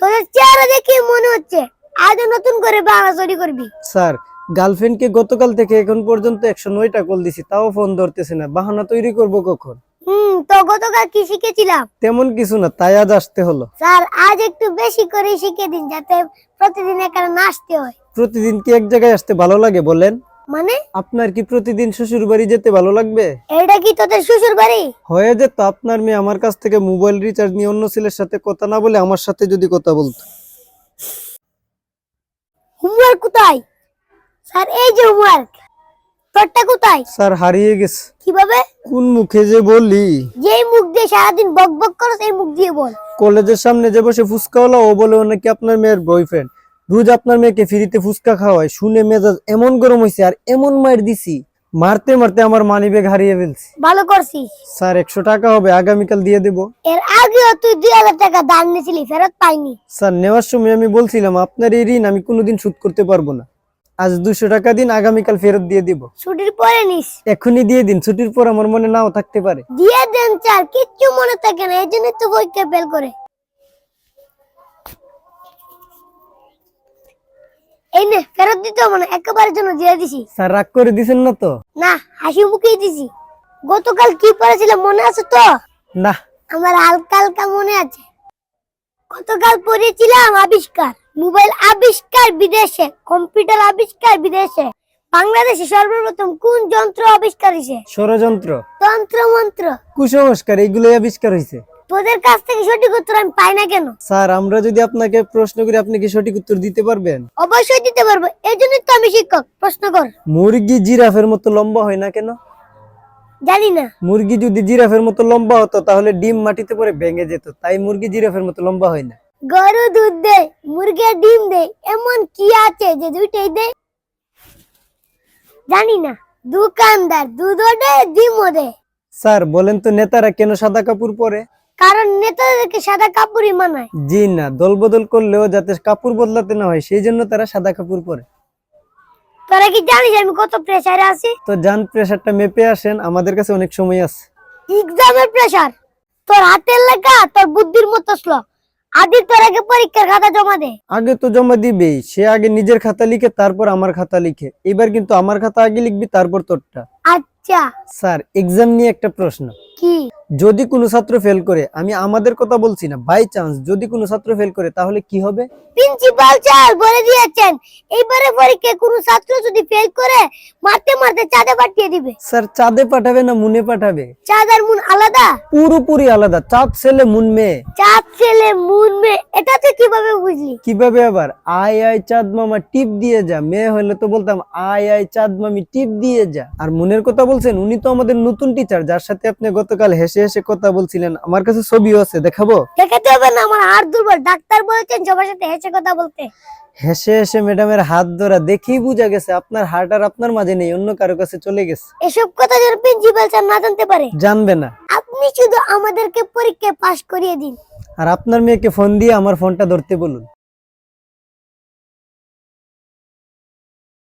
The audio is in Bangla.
তোদের চেহারা দেখে মনে হচ্ছে আজ নতুন করে বাংলা চুরি করবি। স্যার, গার্লফ্রেন্ডকে গতকাল থেকে এখন পর্যন্ত 109টা কল দিছি, তাও ফোন ধরতেছে না। বাহানা তৈরি করব কখন? তো গতকাল কি শিখেছিলাম? তেমন কিছু না, তাই আজ আসতে হলো। স্যার, আজ একটু বেশি করে শিখে দিন, যাতে প্রতিদিন এখানে নাচতে হয়। প্রতিদিন কি এক জায়গায় আসতে ভালো লাগে বলেন? মানে? আপনার কি প্রতিদিন শ্বশুর বাড়ি যেতে ভালো লাগবে? এটা কি তোদের শ্বশুর বাড়ি? হয়ে যেত আপনার মেয়ে আমার কাছ থেকে মোবাইল রিচার্জ নিয়ে অন্য ছেলের সাথে কথা না বলে আমার সাথে যদি কথা বলতো। হোমওয়ার্ক কোথায়? স্যার, এই যে হোমওয়ার্ক। তোরটা কোথায়? স্যার, হারিয়ে গেছে। কিভাবে? কোন মুখে যে বলি? যেই মুখ দিয়ে সারাদিন বক বক করো সেই মুখ দিয়ে বল। কলেজের সামনে যে বসে ফুচকা হলো, ও বলে ও নাকি আপনার মেয়ের বয়ফ্রেন্ড। রোজ আপনার মেয়েকে ফ্রিতে ফুচকা খাওয়ায়, শুনে মেজাজ এমন গরম হয়েছে আর এমন মার দিছি, মারতে মারতে আমার মানিব্যাগ হারিয়ে ফেলছি। ভালো করছিস। স্যার, 100 টাকা হবে, আগামীকাল দিয়ে দেব। এর আগেও তুই 2000 টাকা দান নিয়েছিলি, ফেরত পাইনি। স্যার, নেওয়ার সময় আমি বলছিলাম আপনার এই ঋণ আমি কোনোদিন শোধ করতে পারবো না। আজ 200 টাকা দিন, আগামীকাল ফেরত দিয়ে দিব। ছুটির পরে নিস। এখনই দিয়ে দিন, ছুটির পর আমার মনে নাও থাকতে পারে। দিয়ে দেন স্যার, কিচ্ছু মনে থাকে না, এই জন্যই তো পরীক্ষা ফেল করে। এই নে, ফেরত দিতে হবে না, একেবারের জন্য দিয়ে দিছি। স্যার, রাগ করে দিছেন না তো? না, হাসি মুখেই দিছি। গতকাল কি পড়েছিলাম মনে আছে তো? না। আমার হালকা হালকা মনে আছে। গতকাল পড়েছিলাম আবিষ্কার। মোবাইল আবিষ্কার বিদেশে, কম্পিউটার আবিষ্কার বিদেশে। বাংলাদেশে সর্বপ্রথম কোন যন্ত্র আবিষ্কার হয়েছে? ষড়যন্ত্র, তন্ত্র মন্ত্র, কুসংস্কার, এগুলোই আবিষ্কার হয়েছে। তোদের কাছ থেকে সঠিক উত্তর আমি পাই না কেন? স্যার, আমরা যদি আপনাকে প্রশ্ন করি আপনি কি সঠিক উত্তর দিতে পারবেন? অবশ্যই দিতে পারবো, এই জন্যই তো আমি শিক্ষক। প্রশ্ন কর। মুরগি জিরাফের মতো লম্বা হয় না কেন? জানি না। মুরগি যদি জিরাফের মতো লম্বা হতো তাহলে ডিম মাটিতে পড়ে ভেঙে যেত, তাই মুরগি জিরাফের মতো লম্বা হয় না। গরু দুধ দেয়, মুরগি ডিম দেয়, এমন কি আছে যে দুইটাই দেয়? জানি না। দোকানদার দুধও দেয়, ডিমও দেয়। স্যার, বলেন তো নেতারা কেন সাদা কাপড় পরে? কারণ নেতাদেরকে সাদা কাপড়ই মানায়। জি না, দল বদল করলেও যাতে কাপড় বদলাতে না হয় সেই জন্য তারা সাদা কাপড় পরে। তোরা কি জানিস আমি কত প্রেসারে আছি? তো যান, প্রেসারটা মেপে আসেন, আমাদের কাছে অনেক সময় আছে। এক্সামের প্রেসার? তোর হাতের লেখা তোর বুদ্ধির মতো স্লো। আদি তোর আগে পরীক্ষার খাতা জমা দে। আগে তো জমা দিবেই, সে আগে নিজের খাতা লিখে তারপর আমার খাতা লিখে। এবার কিন্তু আমার খাতা আগে লিখবি, তারপর তোরটা। আচ্ছা। স্যার, এক্সাম নিয়ে একটা প্রশ্ন। কি? যদি কোনো ছাত্র ফেল করে, আমি আমাদের কথা বলছি না, বাই চান্স যদি কোনো ছাত্র ফেল করে তাহলে কি হবে? প্রিন্সিপাল স্যার বলে দিয়েছেন, এইবারে পরীক্ষায় কোনো ছাত্র যদি ফেল করে মারতে মারতে চাঁদে পাঠিয়ে দিবে। স্যার, চাঁদে পাঠাবে না মুনে পাঠাবে? চাঁদ আর মুন আলাদা? পুরোপুরি আলাদা। চাঁদ ছেলে মুন মেয়ে। চাঁদ ছেলে মুন মেয়ে, এটা তুই কিভাবে বুঝলি? কিভাবে আবার? আয় আয় চাঁদ মামা টিপ দিয়ে যা। মেয়ে হলে তো বলতাম আয় আয় চাঁদ মামি টিপ দিয়ে যা। আর মুনের কথা বলছেন, উনি তো আমাদের নতুন টিচার, যার সাথে আপনি গতকাল হেসে হেসে কথা বলছিলেন। আমার কাছে ছবিও আছে, দেখাবো? দেখাতে হবে না, আমার হাড় দুর্বল। ডাক্তার বলেছেন সবার সাথে হেসে কথা বলতে। হেসে হেসে ম্যাডামের হাত ধরা দেখেই বোঝা গেছে আপনার হার্ট আর আপনার মাঝে নেই, অন্য কারো কাছে চলে গেছে। এসব কথা যেন প্রিন্সিপাল স্যার না জানতে পারে। জানবে না। আপনি শুধু আমাদেরকে পরীক্ষায় পাশ করিয়ে দিন। আর আপনার মেয়েকে ফোন দিয়ে আমার ফোনটা ধরতে বলুন।